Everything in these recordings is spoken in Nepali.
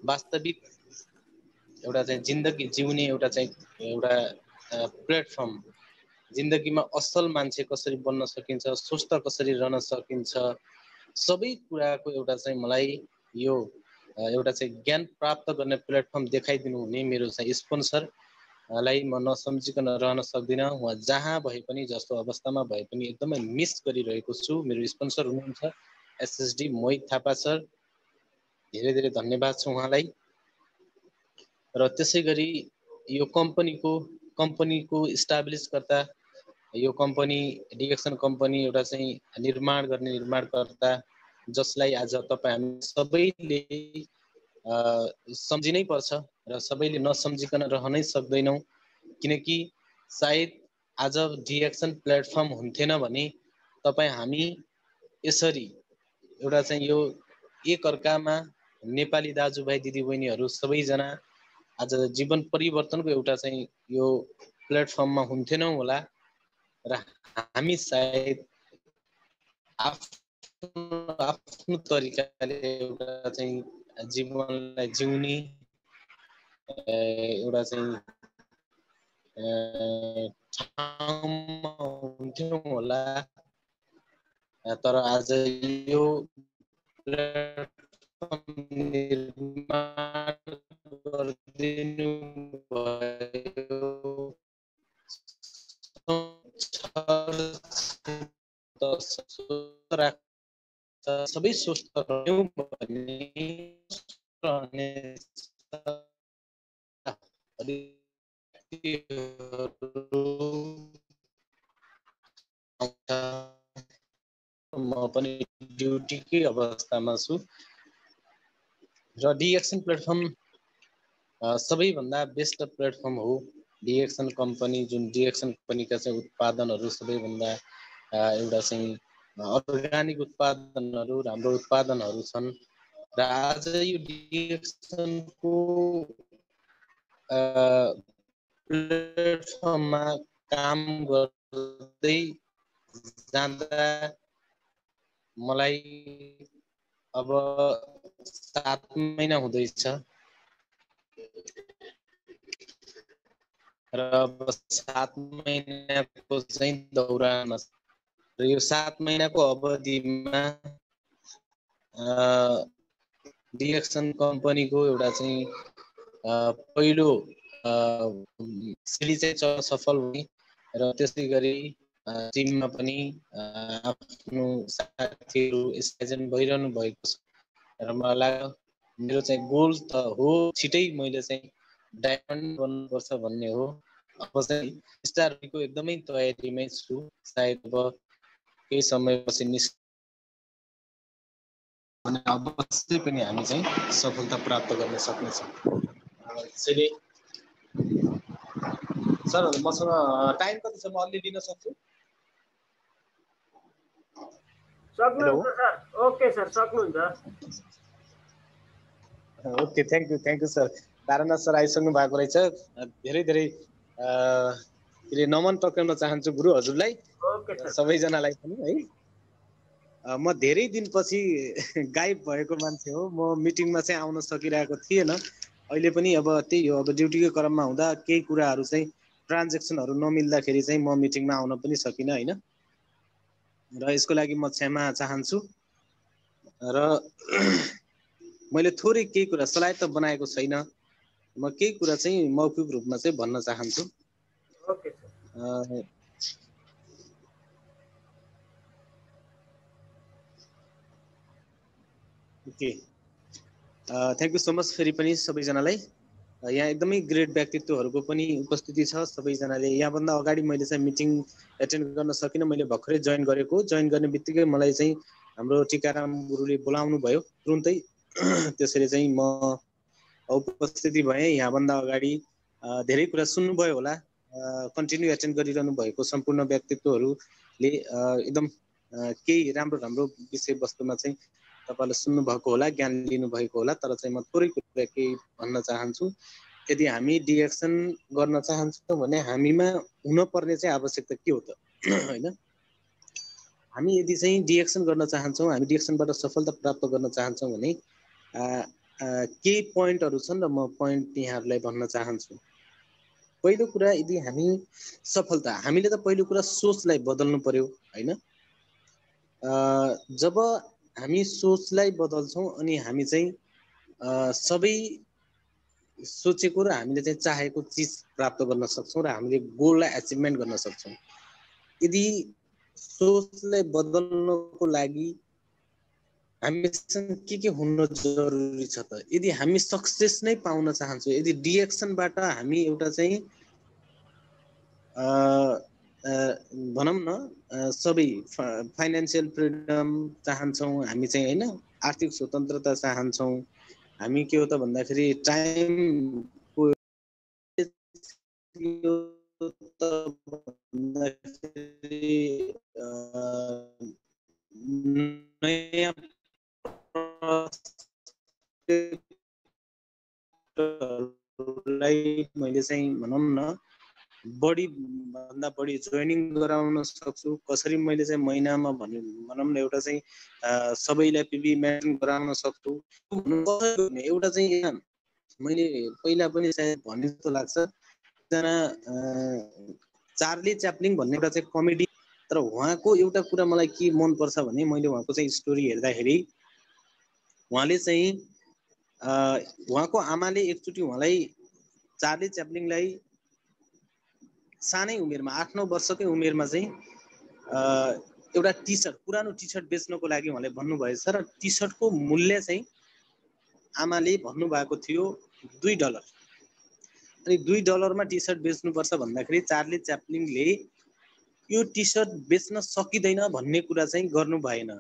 वास्तविक एउटा चाहिँ जिन्दगी जिउने एउटा प्लेटफर्म, जिन्दगीमा असल मान्छे कसरी बन्न सकिन्छ, स्वस्थ कसरी रहन सकिन्छ, सबै कुराको एउटा चाहिँ मलाई यो एउटा चाहिँ ज्ञान प्राप्त गर्ने प्लेटफर्म देखाइदिनु हुने मेरो चाहिँ स्पोन्सरलाई म नसम्झिकन रहन सक्दिनँ। उहाँ जहाँ भए पनि, जस्तो अवस्थामा भए पनि एकदमै मिस गरिरहेको छु। मेरो स्पोन्सर हुनुहुन्छ एसएसडी मोहित थापा सर, धेरै धेरै धन्यवाद छ उहाँलाई। र त्यसै गरी यो कम्पनीको इस्टाब्लिसकर्ता, यो कम्पनी डिएक्सन कम्पनी एउटा चाहिँ निर्माणकर्ता, जसलाई आज तपाईँ हामी सबैले सम्झिनै पर्छ र सबैले नसम्झिकन रहनै सक्दैनौँ। किनकि सायद आज डिएक्सन प्लेटफर्म हुन्थेन भने तपाईँ हामी यसरी एउटा चाहिँ यो एकअर्कामा नेपाली दाजुभाइ दिदीबहिनीहरू सबैजना आज जीवन परिवर्तनको एउटा चाहिँ यो प्लेटफर्ममा हुन्थेनौँ होला र हामी सायद आफ्नो तरिकाले एउटा चाहिँ जीवनलाई जिउने एउटा चाहिँ ठाउँमा हुन्थ्यौँ होला। तर आज यो निर्माण गरिदिनु भयो, सबै स्वस्थ रह्यौँ भने म पनि ड्युटीकै अवस्थामा छु र डिएक्सन प्लेटफर्म सबैभन्दा बेस्ट प्लेटफर्म हो। डिएक्सन कम्पनी, जुन डिएक्सन कम्पनीका चाहिँ उत्पादनहरू सबैभन्दा एउटा चाहिँ अर्गानिक उत्पादनहरू, राम्रो उत्पादनहरू छन् र आज यो डिएक्सनको प्लेटफर्ममा काम गर्दै जाँदा मलाई अब 7 महिना हुँदैछ र अब 7 महिनाको चाहिँ दौरान र यो 7 महिनाको अवधिमा डिएक्सन कम्पनीको एउटा चाहिँ पहिलो सिडी चाहिँ सफल हुने र त्यसै गरी टिममा पनि आफ्नो साथीहरू एजेन्ट भइरहनु भएको छ र मलाई लाग्यो मेरो चाहिँ गोल त हो छिटै मैले चाहिँ डायमन्ड बन्नुपर्छ भन्ने हो। अब चाहिँ स्टारको एकदमै तयारीमै छु। सायद अब केही समयपछि भने अवश्य पनि हामी चाहिँ सफलता प्राप्त गर्न सक्नेछौँ। त्यसैले सर मसँग टाइम कति छ, म अलि दिन सक्छु? सक्नुहुन्छ सर। ओके सर, सक्नुहुन्छ। Okay, thank you sir. Taranath sir आइसक्नु भएको रहेछ। धेरै धेरै नमन टक्राउन चाहन्छु गुरु हजुरलाई, सबैजनालाई पनि है। म धेरै दिनपछि गायब भएको मान्छे हो। म मिटिङमा चाहिँ आउन सकिरहेको थिएन। अहिले पनि अब त्यही हो, अब ड्युटीकै क्रममा हुँदा केही कुराहरू चाहिँ ट्रान्जेक्सनहरू नमिल्दाखेरि चाहिँ म मिटिङमा आउन पनि सकिनँ होइन, र यसको लागि म क्षमा चाहन्छु। र मैले थोरै केही कुरा स्लाइड त बनाएको छैन, म केही कुरा चाहिँ मौखिक रूपमा चाहिँ भन्न चाहन्छु। Okay sir. Okay, thank you so much फेरि पनि सबैजनालाई। यहाँ एकदमै ग्रेट व्यक्तित्वहरूको पनि उपस्थिति छ सबैजनाले। यहाँभन्दा अगाडि मैले चाहिँ मिटिङ एटेन्ड गर्न सकिनँ, मैले भर्खरै जोइन गरेको। जोइन गर्ने बित्तिकै मलाई चाहिँ हाम्रो टिकाराम गुरुले बोलाउनु भयो तुरुन्तै। त्यसरी चाहिँ म उपस्थिति भएँ। यहाँभन्दा अगाडि धेरै कुरा सुन्नुभयो होला, कन्टिन्यू एटेन्ड गरिरहनु भएको सम्पूर्ण व्यक्तित्वहरूले एकदम केही राम्रो राम्रो विषयवस्तुमा चाहिँ तपाईँले सुन्नुभएको होला, ज्ञान लिनुभएको होला। तर चाहिँ म थोरै कुरा केही भन्न चाहन्छु। यदि हामी डिएक्सन गर्न चाहन्छौँ भने हामीमा हुनुपर्ने चाहिँ आवश्यकता के हो त होइन। हामी यदि चाहिँ डिएक्सन गर्न चाहन्छौँ, हामी डिएक्सनबाट सफलता प्राप्त गर्न चाहन्छौँ भने केही पोइन्टहरु छन् र म पोइन्ट यहाँहरुलाई भन्न चाहन्छु। पहिलो कुरा, यदि हामी सफलता, हामीले त पहिलो कुरा सोचलाई बदल्नु पर्यो हैन। जब हामी सोचलाई बदल्छौं अनि हामी चाहिँ सबै सोचेको र हामीले चाहिँ चाहेको चिज प्राप्त गर्न सक्छौं र हामीले गोललाई अचिभमेन्ट गर्न सक्छौं। यदि सोचलाई बदल्नको लागि हामीसँग के हुन जरुरी छ त? यदि हामी सक्सेस नै पाउन चाहन्छौँ, यदि डिएक्सनबाट हामी एउटा चाहिँ भनौँ न सबै फाइनान्शियल फ्रिडम चाहन्छौँ हामी चाहिँ हैन, आर्थिक स्वतन्त्रता चाहन्छौँ हामी, के हो त भन्दाखेरि टाइमको नयाँ मैले चाहिँ भनौँ न बढी भन्दा बढी जोइनिङ गराउन सक्छु। कसरी मैले चाहिँ महिनामा भनौँ न एउटा चाहिँ सबैलाई पिबी मेन्टेन गराउन सक्छु। एउटा चाहिँ यहाँ मैले पहिला पनि सायद भने जस्तो लाग्छ, एकजना चार्ली च्याप्लिन भन्ने एउटा चाहिँ कमेडी, तर उहाँको एउटा कुरा मलाई के मन पर्छ भने मैले उहाँको चाहिँ स्टोरी हेर्दाखेरि उहाँले चाहिँ उहाँको आमाले एकचोटि उहाँलाई, चार्ली च्याप्लिनलाई सानै उमेरमा 8-9 वर्षकै उमेरमा चाहिँ एउटा टी सर्ट, पुरानो टी सर्ट बेच्नको लागि उहाँले भन्नुभएछ र टी सर्टको मूल्य चाहिँ आमाले भन्नुभएको थियो $2। अनि $2 टी सर्ट बेच्नुपर्छ भन्दाखेरि चार्ली च्याप्लिनले यो टी सर्ट बेच्न सकिँदैन भन्ने कुरा चाहिँ गर्नु भएन,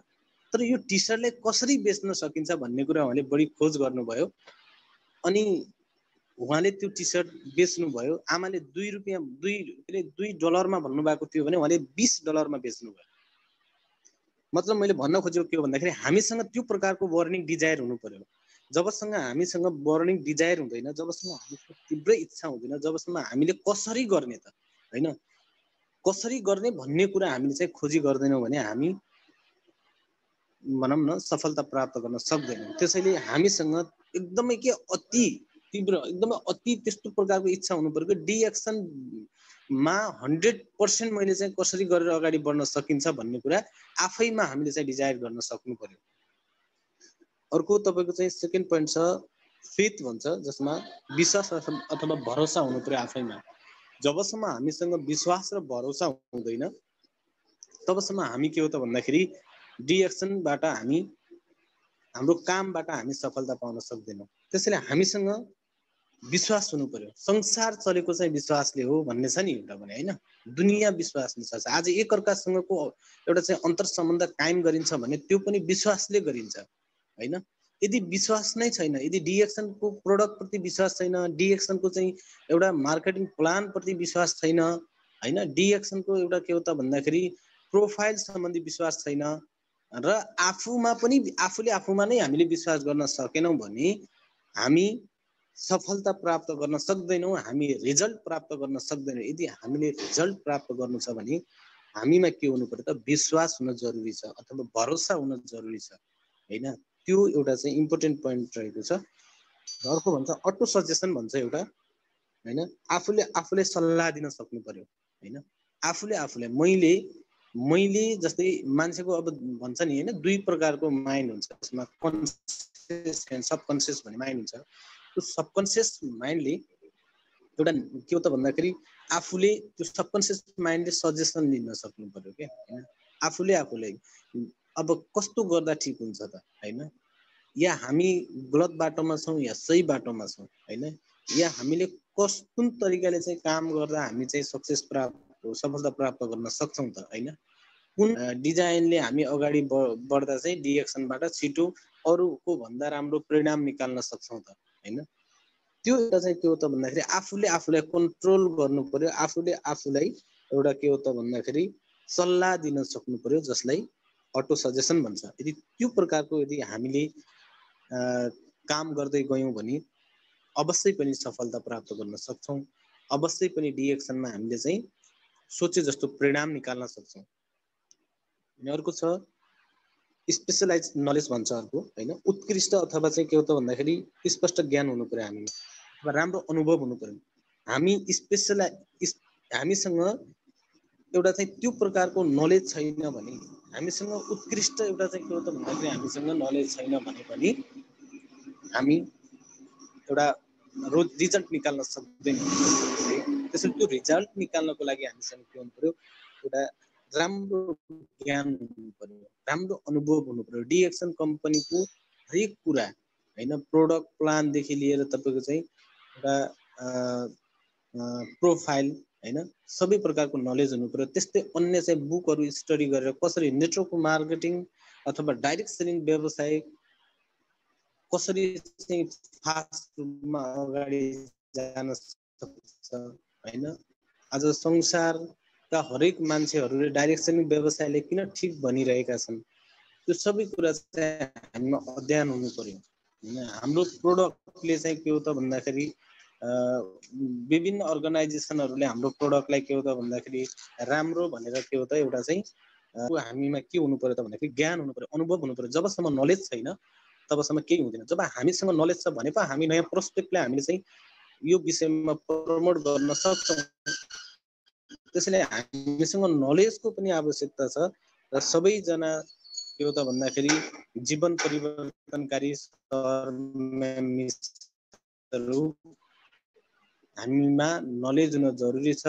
तर यो टी सर्टलाई कसरी बेच्न सकिन्छ भन्ने कुरा उहाँले बढी खोज गर्नुभयो। अनि उहाँले त्यो टी सर्ट बेच्नुभयो। आमाले $2 भन्नुभएको थियो भने उहाँले $20 बेच्नुभयो। मतलब मैले भन्न खोजेको के हो भन्दाखेरि हामीसँग त्यो प्रकारको बर्निङ डिजायर हुनु पर्यो। जबसम्म हामीसँग बर्निङ डिजायर हुँदैन, जबसम्म हामीसँग तीव्र इच्छा हुँदैन, जबसम्म हामीले कसरी गर्ने त हैन, कसरी गर्ने भन्ने कुरा हामीले चाहिँ खोजी गर्दैनौँ भने हामी भनौँ न सफलता प्राप्त गर्न सक्दैनौँ। त्यसैले हामीसँग एकदमै के अति तीव्र, एकदमै अति त्यस्तो प्रकारको इच्छा हुनु पर्यो कि डिएक्सनमा 100% मैले चाहिँ कसरी गरेर अगाडि बढ्न सकिन्छ भन्ने कुरा आफैमा हामीले चाहिँ डिजायर गर्न सक्नु पर्यो। अर्को तपाईको चाहिँ सेकेन्ड पोइन्ट छ फेथ भन्छ, जसमा विश्वास अथवा भरोसा हुनु पर्यो आफैमा। जबसम्म हामीसँग विश्वास र भरोसा हुँदैन तबसम्म हामी के हो त भन्दाखेरि डिएक्सनबाट हामी, हाम्रो कामबाट हामी सफलता पाउन सक्दैनौँ। त्यसैले हामीसँग विश्वास हुनु पर्यो। संसार चलेको चाहिँ विश्वासले हो भन्ने छ नि एउटा भने हैन, दुनिया विश्वासले छ। आज एकअर्कासँगको एउटा चाहिँ अन्तर सम्बन्ध कायम गरिन्छ भने त्यो पनि विश्वासले गरिन्छ हैन। यदि विश्वास नै छैन, यदि डिएक्सनको प्रोडक्ट प्रति विश्वास छैन, डिएक्सनको चाहिँ एउटा मार्केटिङ प्लान प्रति विश्वास छैन हैन, डिएक्सनको एउटा के हो त भन्दाखेरि प्रोफाइल सम्बन्धी विश्वास छैन र आफूमा पनि आफूले आफूमा नै हामीले विश्वास गर्न सकेनौँ भने हामी सफलता प्राप्त गर्न सक्दैनौँ, हामी रिजल्ट प्राप्त गर्न सक्दैनौँ। यदि हामीले रिजल्ट प्राप्त गर्नु छ भने हामीमा के हुनु पर्यो त विश्वास हुन जरुरी छ अथवा भरोसा हुन जरुरी छ हैन। त्यो एउटा चाहिँ इम्पोर्टेन्ट पोइन्ट रहेको छ। अर्को भन्छ अटो सजेसन भन्छ एउटा हैन, आफूले आफूले सल्लाह दिन सक्नु पर्यो हैन। आफूले आफूले मैले जस्तै मान्छेको अब भन्छ नि हैन, दुई प्रकारको माइन्ड हुन्छ, त्यसमा कन्सियस एन्ड सबकन्सियस भन्ने माइन्ड हुन्छ। त्यो सबकन्सियस माइन्डले एउटा के हो त भन्दाखेरि आफूले त्यो सबकन्सियस माइन्डले सजेसन लिन सक्नु पर्यो के हैन। आफूले अब कस्तो गर्दा ठिक हुन्छ त हैन, या हामी गलत बाटोमा छौँ या सही बाटोमा छौँ हैन, या हामीले कुन तरिकाले चाहिँ काम गर्दा हामी चाहिँ सफलता प्राप्त गर्न सक्छौँ त हैन, कुन डिजाइनले हामी अगाडि बढ्दा चाहिँ डिएक्सनबाट छिटो अरूको भन्दा राम्रो परिणाम निकाल्न सक्छौँ त हैन। त्यो एउटा चाहिँ के हो त भन्दाखेरि आफूले आफूलाई कन्ट्रोल गर्नु पर्यो, आफूले आफूलाई एउटा के हो त भन्दाखेरि सल्लाह दिन सक्नु पर्यो, जसलाई अटो सजेसन भन्छ। यदि त्यो प्रकारको यदि हामीले काम गर्दै गयौँ भने अवश्य पनि सफलता प्राप्त गर्न सक्छौँ, अवश्य पनि डिएक्सनमा हामीले चाहिँ सोचे जस्तो परिणाम निकाल्न सक्छौँ। अनि अर्को छ स्पेशलाइज नलेज भन्छ अर्को हैन, उत्कृष्ट अथवा चाहिँ के हो त भन्दाखेरि स्पष्ट ज्ञान हुनु पर्यो हामीमा, अथवा राम्रो अनुभव हुनु पर्यो। हामी हामीसँग एउटा चाहिँ त्यो प्रकारको नलेज छैन भने, हामीसँग उत्कृष्ट एउटा चाहिँ के हो त भन्दाखेरि हामीसँग नलेज छैन भने पनि हामी एउटा रिजल्ट निकाल्न सक्दैनौँ। त्यसैले त्यो रिजल्ट निकाल्नको लागि हामीसँग के हुनु पर्यो, एउटा राम्रो ज्ञान हुनु पर्यो, राम्रो अनुभव हुनु पर्यो। डिएक्सन कम्पनीको हरेक कुरा हैन, प्रोडक्ट प्लानदेखि लिएर तपाईँको चाहिँ एउटा प्रोफाइल हैन, सबै प्रकारको नलेज हुनु पर्यो। त्यस्तै अन्य चाहिँ बुकहरू स्टडी गरेर कसरी नेटवर्क मार्केटिङ अथवा डाइरेक्ट सेलिङ व्यवसाय कसरी चाहिँ फास्ट रूपमा अगाडि जान सक्छ हैन। आज संसारका हरेक मान्छेहरूले डाइरेक्ट सेलिङ व्यवसायले किन ठिक भनिरहेका छन्, त्यो सबै कुरा चाहिँ हामीमा अध्ययन हुनु पर्यो हैन। हाम्रो प्रोडक्टले चाहिँ के हो त भन्दाखेरि विभिन्न अर्गनाइजेसनहरूले हाम्रो प्रोडक्टलाई के हो त भन्दाखेरि राम्रो भनेर के हो त एउटा चाहिँ हामीमा के हुनु पर्यो त भन्दाखेरि ज्ञान हुनु पर्यो, अनुभव हुनु पर्यो। जबसम्म नलेज छैन तबसम्म केही हुँदैन। जब हामीसँग नलेज छ भने पो हामी नयाँ प्रोस्पेक्टलाई हामीले चाहिँ यो विषयमा प्रमोट गर्न सक्छौँ। त्यसैले हामीसँग नलेजको पनि आवश्यकता छ र सबैजना के हो त भन्दाखेरि जीवन परिवर्तनकारी हामीमा नलेज हुन जरुरी छ।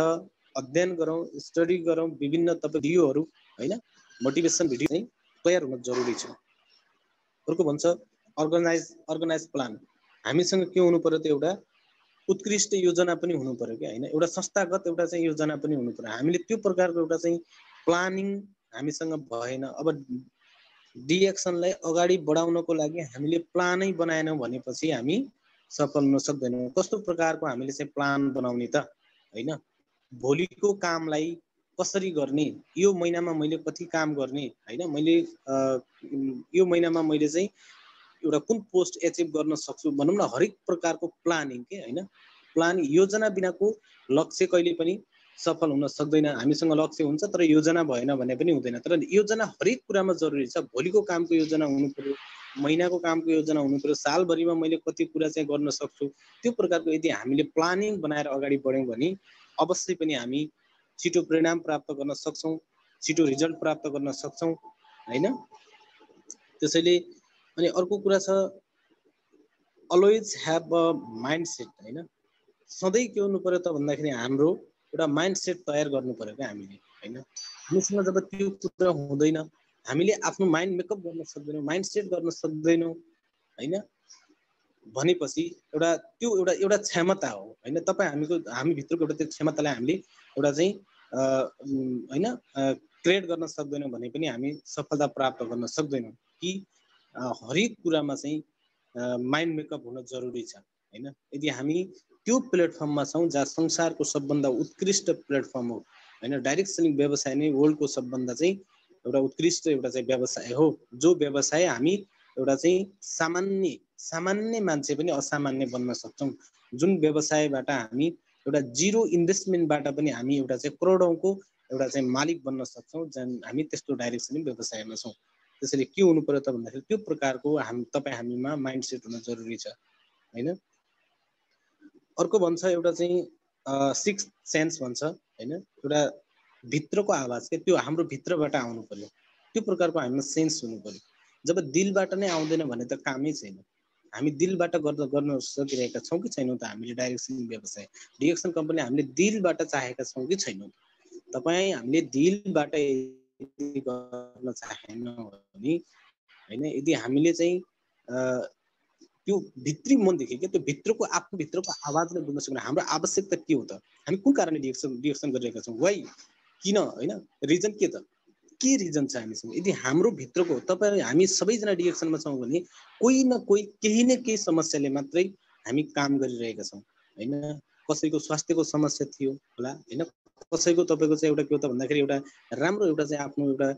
अध्ययन गरौँ, स्टडी गरौँ, विभिन्न भिडियोहरू हैन, मोटिभेसन भिडियो चाहिँ तयार हुन जरुरी छ। अर्को भन्छ अर्गनाइज प्लान। हामीसँग के हुनु पर्यो त एउटा उत्कृष्ट योजना पनि हुनु पर्यो कि हैन, एउटा संस्थागत एउटा चाहिँ योजना पनि हुनु पर्यो। हामीले त्यो प्रकारको एउटा चाहिँ प्लानिङ हामीसँग भएन। अब डिएक्सनलाई अगाडि बढाउनको लागि हामीले प्लानै बनाएनौँ भनेपछि हामी सफल हुन सक्दैनौँ। कस्तो प्रकारको हामीले चाहिँ प्लान बनाउने त हैन, भोलिको कामलाई कसरी गर्ने, यो महिनामा मैले कति काम गर्ने हैन, मैले यो महिनामा मैले चाहिँ एउटा कुन पोस्ट एचिभ गर्न सक्छु भनौँ न। हरेक प्रकारको प्लानिङ के हैन, प्लान योजना बिनाको लक्ष्य कहिले पनि सफल हुन सक्दैन। हामीसँग लक्ष्य हुन्छ तर योजना भएन भने पनि हुँदैन। तर योजना हरेक कुरामा जरुरी छ। भोलिको कामको योजना हुनु पर्यो, महिनाको कामको योजना हुनु पर्यो, सालभरिमा मैले कति कुरा चाहिँ गर्न सक्छु, त्यो प्रकारको यदि हामीले प्लानिङ बनाएर अगाडि बढ्यौँ भने अवश्य पनि हामी छिटो परिणाम प्राप्त गर्न सक्छौँ, छिटो रिजल्ट प्राप्त गर्न सक्छौँ हैन। त्यसैले अनि अर्को कुरा छ always have a mind set हैन। सधैँ के हुनु पर्यो त भन्दाखेरि हाम्रो एउटा माइन्ड सेट तयार गर्नु पर्यो क्या हामीले हैन। हामीसँग जब त्यो कुरा हुँदैन, हामीले आफ्नो माइन्ड मेकअप गर्न सक्दैनौँ, माइन्ड सेट गर्न सक्दैनौँ हैन भनेपछि त्यो एउटा क्षमता हो हैन। तपाईँ हामी भित्रको एउटा त्यो क्षमतालाई हामीले एउटा चाहिँ हैन क्रिएट गर्न सक्दैनौँ भने पनि हामी सफलता प्राप्त गर्न सक्दैनौँ। कि हरेक कुरामा चाहिँ माइन्ड मेकअप हुन जरुरी छ हैन। यदि हामी त्यो प्लेटफर्ममा छौँ जहाँ संसारको सबभन्दा उत्कृष्ट प्लेटफर्म हो हैन, डाइरेक्ट सेलिङ व्यवसाय नै वर्ल्डको सबभन्दा चाहिँ एउटा उत्कृष्ट एउटा चाहिँ व्यवसाय हो, जो व्यवसाय हामी एउटा चाहिँ सामान्य मान्छे पनि असामान्य बन्न सक्छौँ। जुन व्यवसायबाट हामी एउटा जिरो इन्भेस्टमेन्टबाट पनि हामी एउटा चाहिँ करोडौँको एउटा चाहिँ मालिक बन्न सक्छौँ, हामी त्यस्तो डाइरेक्ट सेलिङ व्यवसायमा छौँ। त्यसैले के हुनु पर्यो त भन्दाखेरि त्यो प्रकारको हामीमा माइन्ड सेट हुन जरुरी छ हैन। अर्को भन्छ एउटा चाहिँ सिक्स सेन्स भन्छ हैन, एउटा भित्रको आवाज के त्यो हाम्रो भित्रबाट आउनु पर्यो, त्यो प्रकारको हामीमा सेन्स हुनु पर्यो। जब दिलबाट नै आउँदैन भने त कामै छैन। हामी दिलबाट गर्न सकिरहेका छौँ कि छैनौँ त हामीले डाइरेक्ट सेलिङ व्यवसाय डिएक्सन कम्पनी हामीले दिलबाट चाहेका छौँ कि छैनौँ। तपाईँ हामीले दिलबाट गर्न चाहेनौँ भने हैन, यदि हामीले चाहिँ त्यो भित्री मनदेखि के त्यो भित्रको आफ्नो भित्रको आवाजले बुझ्न सक्नु हाम्रो आवश्यकता के हो त, हामी कुन कारणले डिएक्सन गरिरहेका छौँ, वाइ, किन हैन, रिजन के त, के रिजन छ हामीसँग। यदि हाम्रो भित्रको तपाईँ हामी सबैजना डिएक्सनमा छौँ भने कोही न कोही केही न केही समस्याले मात्रै हामी काम गरिरहेका छौँ हैन। कसैको स्वास्थ्यको समस्या थियो होला हैन, कसैको तपाईँको चाहिँ एउटा के हो त भन्दाखेरि एउटा राम्रो एउटा चाहिँ आफ्नो एउटा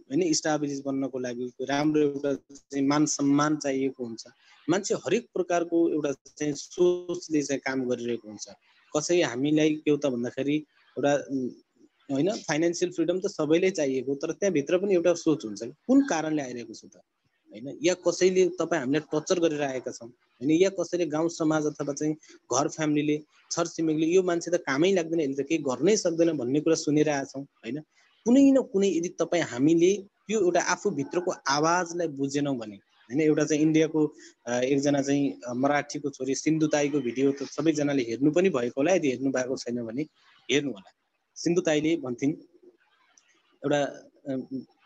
हैन स्टाब्लिस बन्नको लागि राम्रो एउटा चाहिँ मान सम्मान चाहिएको हुन्छ। मान्छे हरेक प्रकारको एउटा चाहिँ सोचले चाहिँ काम गरिरहेको हुन्छ। कसै हामीलाई के हो त भन्दाखेरि एउटा हैन फाइनान्शियल फ्रिडम त सबैले चाहिएको, तर त्यहाँ भित्र पनि एउटा सोच हुन्छ कुन कारणले आइरहेको छ त हैन, या कसैले तपाईँ हामीलाई टर्चर गरेर आएका छौँ हैन, या कसैले गाउँ समाज अथवा चाहिँ घर फ्यामिलीले छरछिमेकले यो मान्छे त कामै लाग्दैन, यसले त केही गर्नै सक्दैन भन्ने कुरा सुनेर आएछौँ हैन। कुनै न कुनै यदि तपाईँ हामीले त्यो एउटा आफूभित्रको आवाजलाई बुझेनौँ भने हैन, एउटा चाहिँ इन्डियाको एकजना चाहिँ मराठीको छोरी सिन्धु ताईको भिडियो त सबैजनाले हेर्नु पनि भएको होला, यदि हेर्नु भएको छैन भने हेर्नु होला। सिन्धु ताईले भन्थिन् एउटा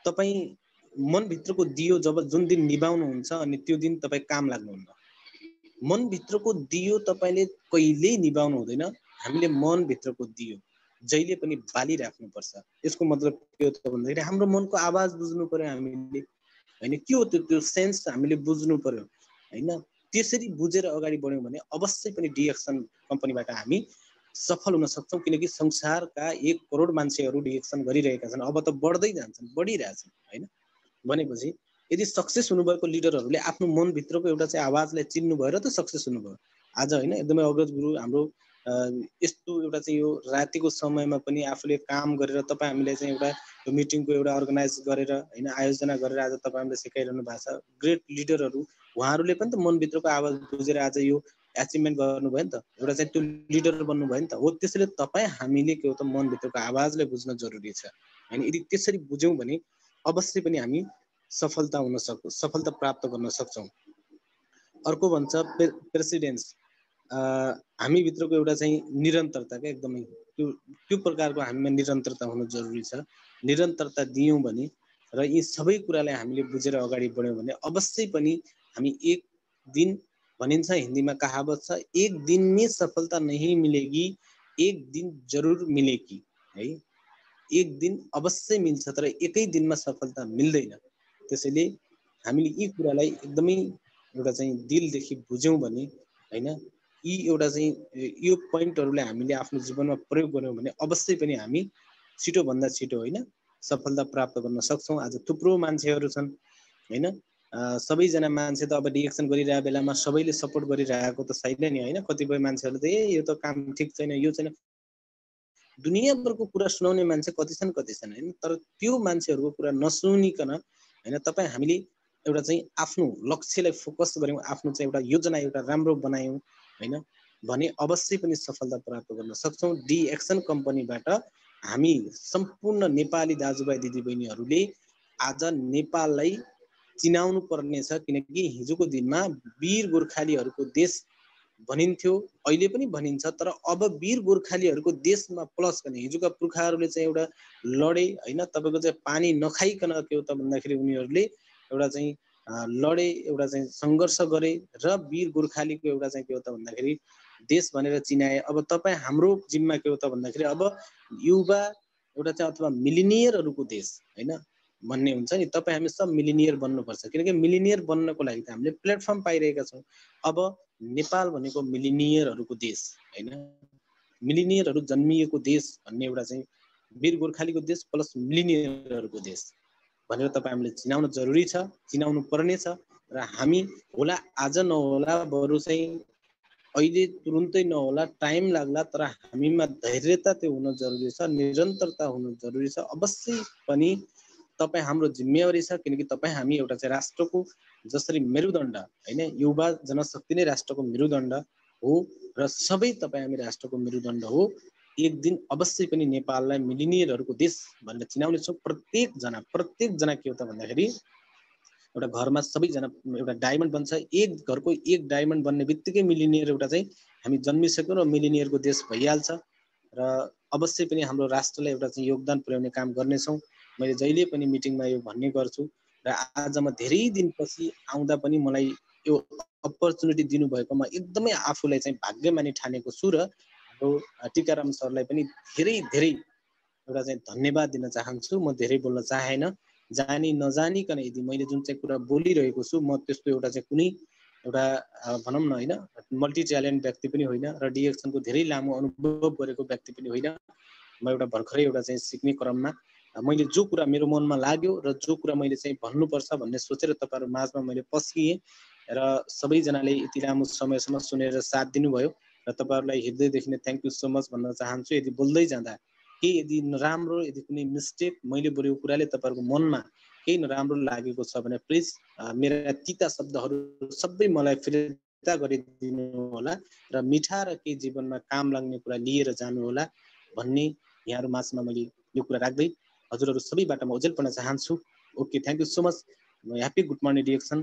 तपाईँ मनभित्रको दियो जब जुन दिन निभाउनुहुन्छ अनि त्यो दिन तपाईँ काम लाग्नुहुन्न। मनभित्रको दियो तपाईँले कहिल्यै निभाउनु हुँदैन, हामीले मनभित्रको दियो जहिले पनि बालिराख्नुपर्छ। यसको मतलब के हो त भन्दाखेरि हाम्रो मनको आवाज बुझ्नु पर्यो हामीले हैन, के हो त्यो सेन्स हामीले बुझ्नु पर्यो हैन। त्यसरी बुझेर अगाडि बढ्यौँ भने अवश्य पनि डिएक्सन कम्पनीबाट हामी सफल हुन सक्छौँ, किनकि संसारका 1 करोड मान्छेहरू डिएक्सन गरिरहेका छन्, अब त बढ्दै जान्छन्, बढिरहेछन् हैन। भनेपछि यदि सक्सेस हुनुभएको लिडरहरूले आफ्नो मनभित्रको एउटा चाहिँ आवाजलाई चिन्नु भयो र त सक्सेस हुनुभयो। आज हैन एकदमै अग्रज गुरु हाम्रो यस्तो एउटा चाहिँ यो रातिको समयमा पनि आफूले काम गरेर तपाईँ हामीले चाहिँ एउटा यो मिटिङको एउटा अर्गनाइज गरेर हैन आयोजना गरेर आज तपाईँ हामीले सिकाइरहनु भएको छ। ग्रेट लिडरहरू उहाँहरूले पनि त मनभित्रको आवाज बुझेर आज यो एचिभमेन्ट गर्नुभयो नि त, एउटा चाहिँ त्यो लिडर बन्नुभयो नि त। हो त्यसैले तपाईँ हामीले के हो त मनभित्रको आवाजलाई बुझ्न जरुरी छ हैन। यदि त्यसरी बुझ्यौँ भने अवश्य पनि हामी सफलता प्राप्त गर्न सक्छौँ। अर्को भन्छ प्रेसिडेन्स, हामी भित्रको एउटा चाहिँ निरन्तरता क्या एकदमै त्यो प्रकारको हामीमा निरन्तरता हुनु जरुरी छ। निरन्तरता दियौँ भने र यी सबै कुरालाई हामीले बुझेर अगाडि बढ्यौँ भने अवश्य पनि हामी एक दिन भनिन्छ हिन्दीमा कहावत छ, एक दिन में सफलता नहीं मिलेगी, एक दिन जरुर मिलेगी है। एक दिन अवश्य मिल्छ तर एकै दिनमा सफलता मिल्दैन। त्यसैले हामीले यी कुरालाई एकदमै एउटा चाहिँ दिलदेखि बुझ्यौँ भने हैन, यी एउटा चाहिँ यो पोइन्टहरूलाई हामीले आफ्नो जीवनमा प्रयोग गर्यौँ भने अवश्य पनि हामी छिटोभन्दा छिटो हैन सफलता प्राप्त गर्न सक्छौँ। आज थुप्रो मान्छेहरू छन् हैन, सबैजना मान्छे त अब डिएक्सन गरिरहेको बेलामा सबैले सपोर्ट गरिरहेको त छैन नि हैन। कतिपय मान्छेहरू त यो त काम ठिक छैन, यो छैन, दुनियाँभरको कुरा सुनाउने मान्छे कति छन् हैन। तर त्यो मान्छेहरूको कुरा नसुनिकन हैन तपाईँ हामीले एउटा चाहिँ आफ्नो लक्ष्यलाई फोकस गऱ्यौँ, आफ्नो चाहिँ एउटा योजना एउटा राम्रो बनायौँ हैन भने अवश्य पनि सफलता प्राप्त गर्न सक्छौँ। डिएक्सन कम्पनीबाट हामी सम्पूर्ण नेपाली दाजुभाइ दिदीबहिनीहरूले आज नेपाललाई चिनाउनु पर्नेछ, किनकि हिजोको दिनमा वीर गोर्खालीहरूको देश भनिन्थ्यो, अहिले पनि भनिन्छ, तर अब वीर गोर्खालीहरूको देशमा प्लस गर्ने हिजोका पुर्खाहरूले चाहिँ एउटा लडे हैन, तपाईँको चाहिँ पानी नखाइकन के हो त भन्दाखेरि उनीहरूले एउटा चाहिँ लडे, एउटा चाहिँ सङ्घर्ष गरे र वीर गोर्खालीको एउटा चाहिँ के हो त भन्दाखेरि देश भनेर चिनाए। अब तपाईँ हाम्रो जिम्मा के हो त भन्दाखेरि अब युवा एउटा चाहिँ अथवा मिलिनियरहरूको देश हैन भन्ने हुन्छ नि, तपाईँ हामी सब मिलिनियर बन्नुपर्छ, किनकि मिलिनियर बन्नको लागि त हामीले प्लेटफर्म पाइरहेका छौँ। अब नेपाल भनेको मिलिनियरहरूको देश हैन, मिलिनियरहरू जन्मिएको देश भन्ने एउटा चाहिँ वीर गोर्खालीको देश प्लस मिलिनियरहरूको देश भनेर तपाईँ हामीले चिनाउन जरुरी छ, चिनाउनु पर्ने छ। र हामी होला आज नहोला, बरु चाहिँ अहिले तुरुन्तै नहोला, टाइम लाग्ला, तर हामीमा धैर्यता त्यो हुन जरुरी छ, निरन्तरता हुनु जरुरी छ। अवश्य पनि तपाईँ हाम्रो जिम्मेवारी छ, किनकि तपाईँ हामी एउटा चाहिँ राष्ट्रको जसरी मेरुदण्ड हैन, युवा जनशक्ति नै राष्ट्रको मेरुदण्ड हो र सबै तपाईँ हामी राष्ट्रको मेरुदण्ड हो। एक दिन अवश्य पनि नेपाललाई मिलिनियरहरूको देश भनेर चिनाउने छौँ। प्रत्येक जना के हो त भन्दाखेरि एउटा घरमा सबैजना एउटा डायमन्ड बन्छ, एक घरको एक डायमन्ड बन्ने बित्तिकै मिलिनियर एउटा चाहिँ हामी जन्मिसक्यौँ र मिलिनियरको देश भइहाल्छ। र अवश्य पनि हाम्रो राष्ट्रलाई एउटा चाहिँ योगदान पुर्याउने काम गर्नेछौँ। मैले जहिले पनि मिटिङमा यो भन्ने गर्छु र आज म धेरै दिनपछि आउँदा पनि मलाई यो अपर्च्युनिटी दिनुभएकोमा एकदमै आफूलाई चाहिँ भाग्यमानी ठानेको छु र हाम्रो टिकाराम सरलाई पनि धेरै धेरै एउटा चाहिँ धन्यवाद दिन चाहन्छु। म धेरै बोल्न चाहेन, जानी नजानिकन यदि मैले जुन चाहिँ कुरा बोलिरहेको छु म त्यस्तो एउटा चाहिँ कुनै एउटा भनौँ न होइन मल्टी ट्यालेन्ट व्यक्ति पनि होइन र डिएक्सनको धेरै लामो अनुभव गरेको व्यक्ति पनि होइन। म एउटा भर्खरै एउटा चाहिँ सिक्ने क्रममा मैले जो कुरा मेरो मनमा लाग्यो र जो कुरा मैले चाहिँ भन्नुपर्छ भन्ने सोचेर तपाईँहरू माझमा मैले पस्किएँ र सबैजनाले यति लामो समयसम्म सुनेर साथ दिनुभयो र तपाईँहरूलाई हृदयदेखि नै थ्याङ्क यू सो मच भन्न चाहन्छु। यदि बोल्दै जाँदा केही यदि नराम्रो यदि कुनै मिस्टेक मैले बोलेको कुराले तपाईँहरूको मनमा केही नराम्रो लागेको छ भने प्लिज मेरा तिता शब्दहरू सबै मलाई फिर्ता गरिदिनु होला र मिठा र केही जीवनमा काम लाग्ने कुरा लिएर जानु होला भन्ने यहाँहरू माझमा मैले यो कुरा राख्दै हजुरहरू सबैबाट म ओझेल पर्न चाहन्छु। Okay, thank you so much. Happy good morning direction.